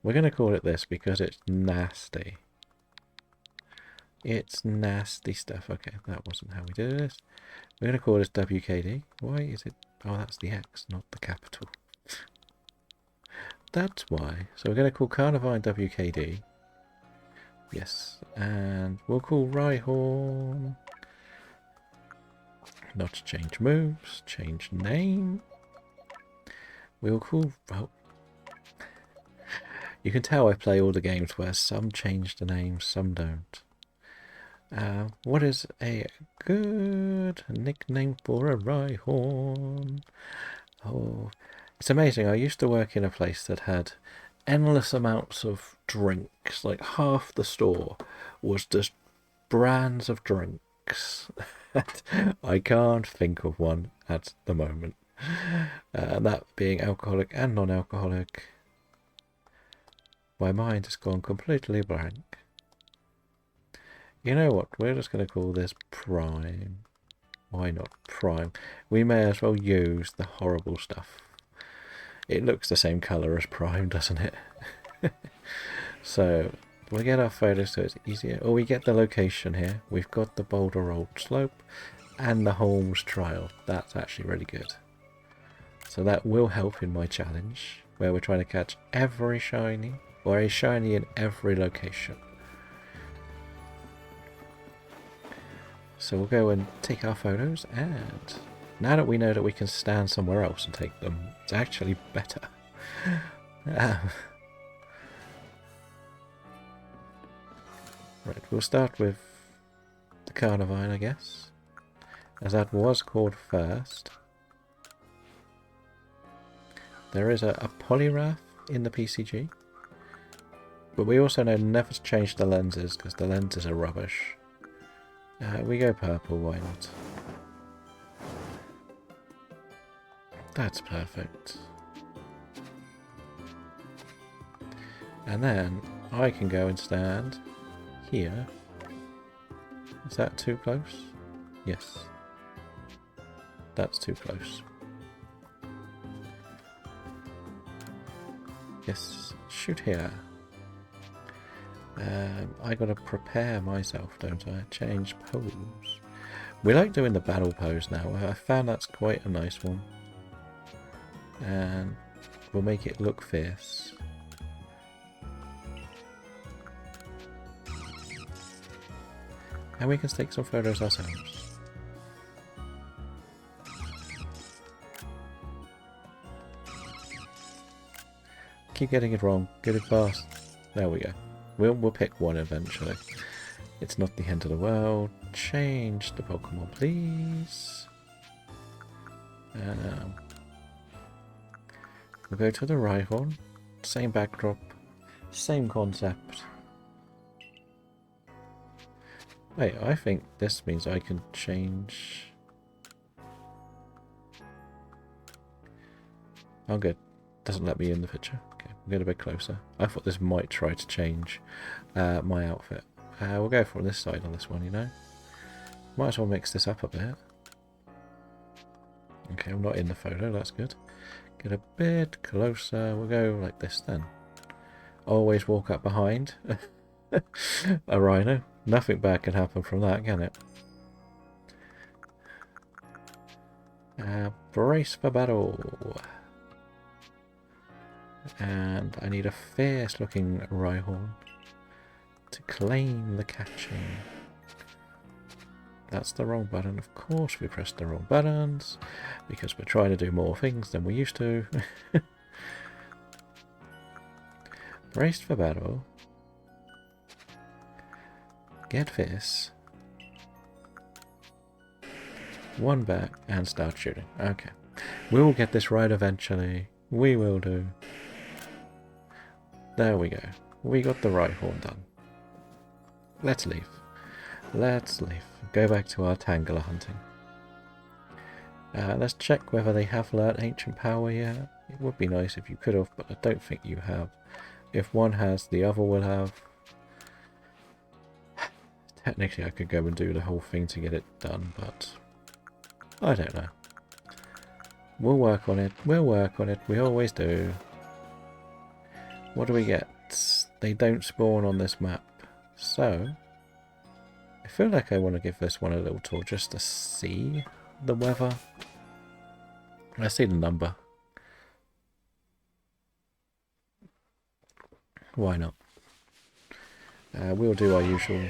We're going to call it this because it's nasty. It's nasty stuff. Okay, that wasn't how we did this. We're going to call this WKD. Why is it... Oh, that's the X, not the capital. That's why. So we're going to call Carnivine WKD. Yes, and we'll call Rhyhorn. Not change moves, change name. We'll call... Oh. You can tell I play all the games where some change the name, some don't. What is a good nickname for a Rhyhorn? Oh, it's amazing. I used to work in a place that had endless amounts of drinks. Like half the store was just brands of drinks. I can't think of one at the moment. That being alcoholic and non-alcoholic. My mind has gone completely blank. You know what? We're just going to call this Prime. Why not Prime? We may as well use the horrible stuff. It looks the same colour as Prime, doesn't it? So, we get our photos so it's easier. Oh, we get the location here. We've got the Boulder Road Slope and the Holmes Trial. That's actually really good. So that will help in my challenge, where we're trying to catch every shiny, or a shiny in every location. So we'll go and take our photos, and now that we know that we can stand somewhere else and take them, it's actually better. Right, we'll start with the Carnivine, I guess, as that was called first. There is a Poliwrath in the PCG, but we also know never to change the lenses because the lenses are rubbish. We go purple, why not? That's perfect. And then I can go and stand here. Is that too close? Yes. That's too close. Yes, shoot here. I gotta prepare myself, don't I? Change pose. We like doing the battle pose now. I found that's quite a nice one. And we'll make it look fierce. And we can take some photos ourselves. Keep getting it wrong. Get it fast. There we go. We'll pick one eventually. It's not the end of the world. Change the Pokemon, please. We'll go to the Rhyhorn. Same backdrop. Same concept. Wait, I think this means I can change... Oh good. Doesn't let me in the picture. Okay, we'll get a bit closer. I thought this might try to change my outfit. We'll go from this side on this one, you know. Might as well mix this up a bit. Okay, I'm not in the photo, that's good. Get a bit closer. We'll go like this then. Always walk up behind a rhino. Nothing bad can happen from that, can it? Brace for battle. And I need a fierce looking Rhyhorn to claim the catching. That's the wrong button. Of course we pressed the wrong buttons because we're trying to do more things than we used to. Braced for battle. Get fierce. One back and start shooting. Okay. We will get this right eventually. We will do. There we go. We got the Rhyhorn done. Let's leave. Let's leave. Go back to our Tangela hunting. Let's check whether they have learnt Ancient Power yet. It would be nice if you could have, but I don't think you have. If one has, the other will have. Technically I could go and do the whole thing to get it done, but I don't know. We'll work on it. We'll work on it. We always do. What do we get? They don't spawn on this map. So, I feel like I want to give this one a little tour just to see the weather. I see the number. Why not? We'll do our usual.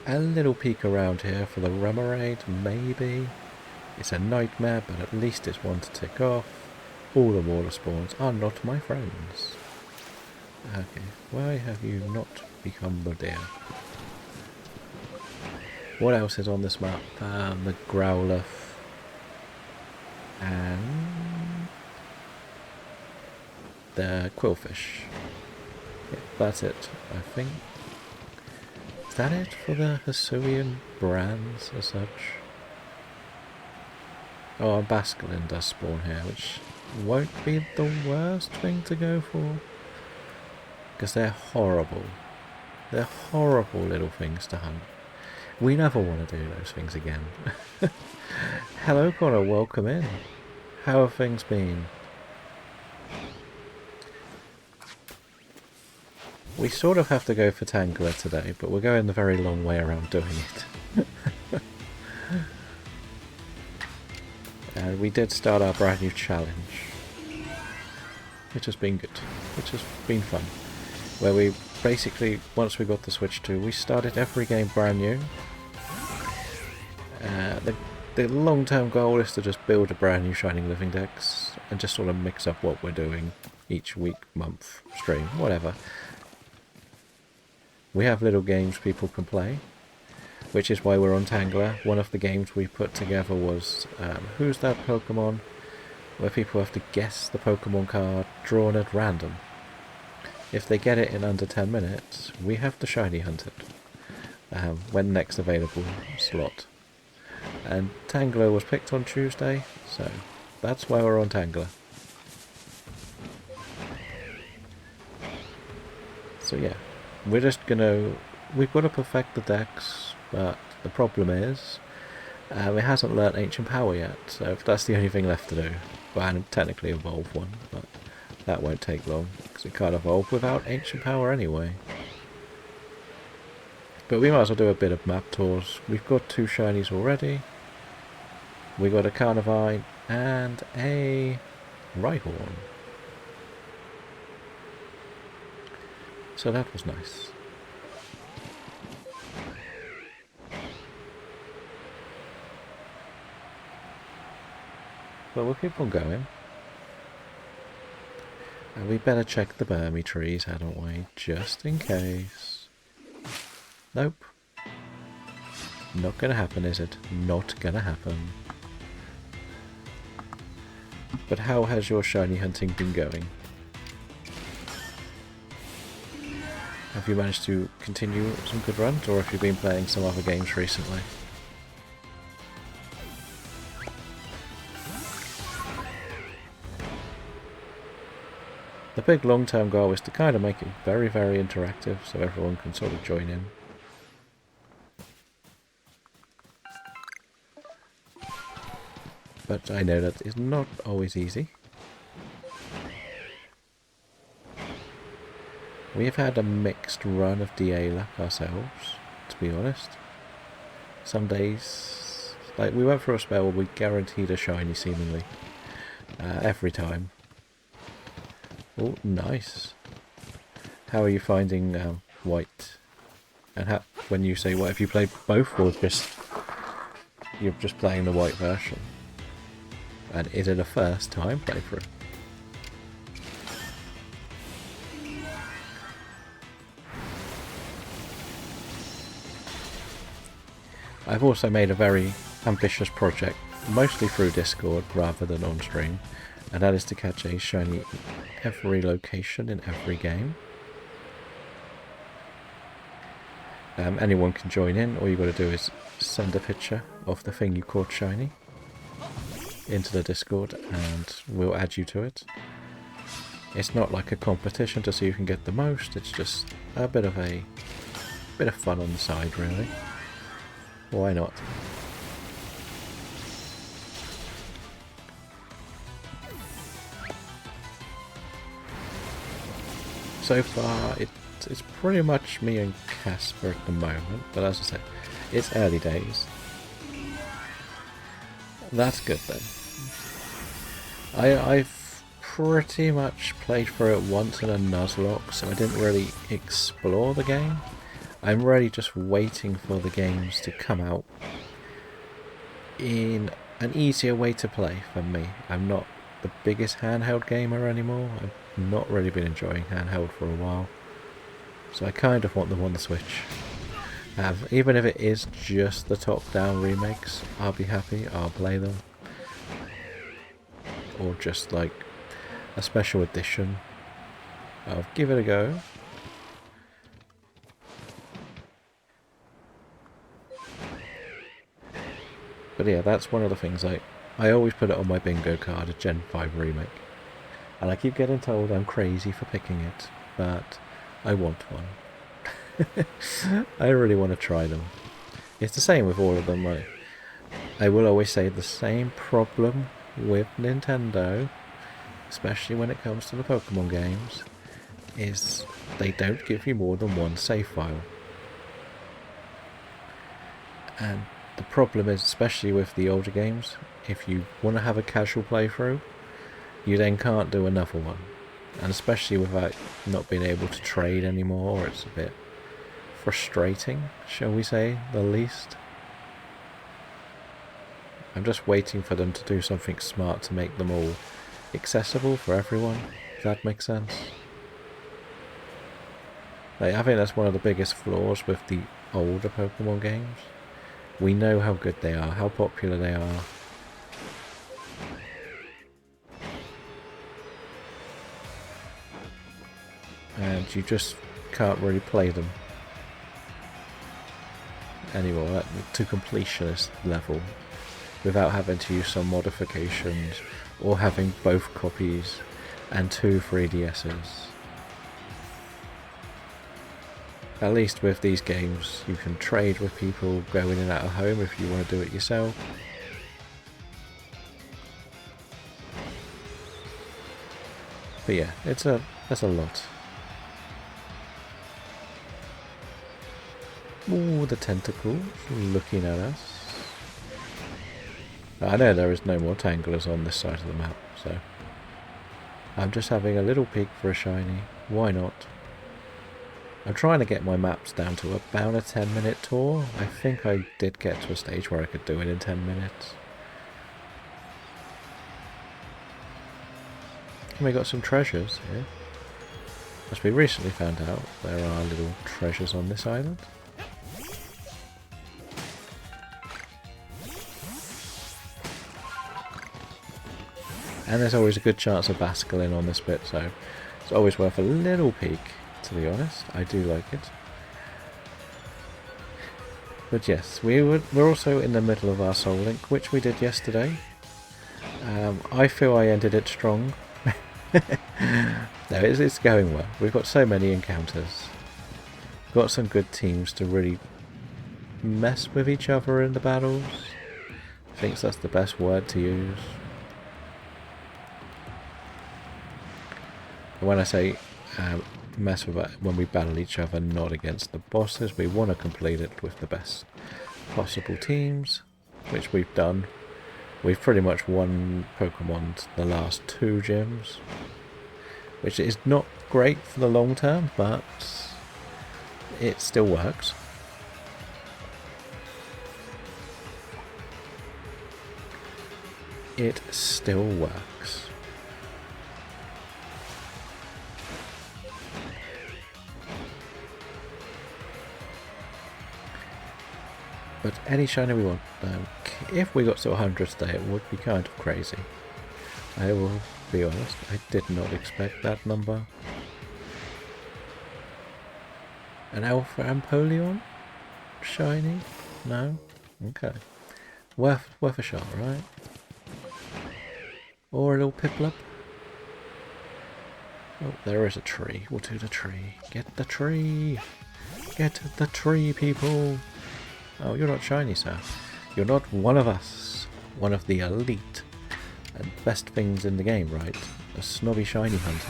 A little peek around here for the Remoraid, maybe. It's a nightmare, but at least it's one to tick off. All the water spawns are not my friends. Okay, why have you not become the deer? What else is on this map? The Growler. And the Quillfish. Yeah, that's it, I think. Is that it for the Hisuian brands as such? Oh, a Basculin does spawn here, which won't be the worst thing to go for. Because they're horrible. They're horrible little things to hunt. We never want to do those things again. Hello Connor, welcome in. How have things been? We sort of have to go for Tangela today, but we're going the very long way around doing it. And we did start our brand new challenge, which has been good, which has been fun. Where we basically, once we got the Switch 2, we started every game brand new. The long-term goal is to just build a brand new Shining Living Dex and just sort of mix up what we're doing each week, month, stream, whatever. We have little games people can play, which is why we're on Tangela. One of the games we put together was Who's That Pokemon? Where people have to guess the Pokemon card drawn at random. If they get it in under 10 minutes, we have to shiny hunt it when next available slot. And Tangela was picked on Tuesday, so that's why we're on Tangela. So yeah, we're just gonna... We've got to perfect the decks, but the problem is it hasn't learnt Ancient Power yet, so that's the only thing left to do. Well, and technically evolve one, but that won't take long, because it can't evolve without Ancient Power anyway. But we might as well do a bit of map tours. We've got 2 shinies already. We got a Carnivine and a Rhyhorn. So that was nice. But we'll keep on going. And we better check the Burmy trees, hadn't we? Just in case. Nope. Not gonna happen, is it? Not gonna happen. But how has your shiny hunting been going? Have you managed to continue some good runs, or have you been playing some other games recently? The big long-term goal is to kind of make it very, very interactive so everyone can sort of join in. But I know that is not always easy. We have had a mixed run of DA luck ourselves, to be honest. Some days, like we went through a spell where we guaranteed a shiny seemingly, every time. Oh, nice. How are you finding white? And how, when you say white, have you played both, or just you're just playing the white version? And is it a first time playthrough? I've also made a very ambitious project, mostly through Discord rather than on stream, and that is to catch a shiny in every location in every game. Anyone can join in. All you got to do is send a picture of the thing you caught shiny into the Discord and we'll add you to it. It's not like a competition to see who can get the most, it's just a bit of fun on the side, really. Why not? So far, it's pretty much me and Casper at the moment, but as I said, it's early days. That's good then. I've pretty much played through it once in a Nuzlocke, so I didn't really explore the game. I'm really just waiting for the games to come out in an easier way to play for me. I'm not the biggest handheld gamer anymore. I've not really been enjoying handheld for a while, so I kind of want them on the Switch. Even if it is just the top-down remakes, I'll be happy. I'll play them, or just like a special edition. I'll give it a go. But yeah, that's one of the things I always put it on my bingo card, a Gen 5 remake. And I keep getting told I'm crazy for picking it, but I want one. I really want to try them. It's the same with all of them. I will always say the same problem with Nintendo, especially when it comes to the Pokemon games, is they don't give you more than one save file. And the problem is, especially with the older games, if you want to have a casual playthrough, you then can't do another one. And especially without not being able to trade anymore, it's a bit frustrating, shall we say, the least. I'm just waiting for them to do something smart to make them all accessible for everyone, if that makes sense. I think that's one of the biggest flaws with the older Pokemon games. We know how good they are, how popular they are. And you just can't really play them anymore to completionist level without having to use some modifications or having both copies and 2 3DSs. At least with these games you can trade with people, go in and out of home if you want to do it yourself. But yeah, that's a lot. Ooh, the tentacles looking at us. I know there is no more Tangelas on this side of the map, so I'm just having a little peek for a shiny. Why not? I'm trying to get my maps down to about a 10-minute tour. I think I did get to a stage where I could do it in 10 minutes. And we got some treasures here. As we recently found out, there are little treasures on this island. And there's always a good chance of Basculin on this bit, so it's always worth a little peek, to be honest. I do like it. But yes, we're also in the middle of our Soul Link, which we did yesterday. I feel I ended it strong. No, it's going well. We've got so many encounters. Got some good teams to really mess with each other in the battles. I think that's the best word to use. When I say mess with it, when we battle each other, not against the bosses, we want to complete it with the best possible teams, which we've done. We've pretty much won Pokemon the last 2 gyms, which is not great for the long term, but it still works. It still works. But any shiny we want. If we got to 100 today, it would be kind of crazy. I will be honest, I did not expect that number. An Alpha Empoleon? Shiny? No? Okay. Worth a shot, right? Or a little Piplup? Oh, there is a tree. We'll do the tree. Get the tree! Get the tree, people! Oh, you're not shiny, sir. You're not one of us. One of the elite and best things in the game, right? A snobby shiny hunter.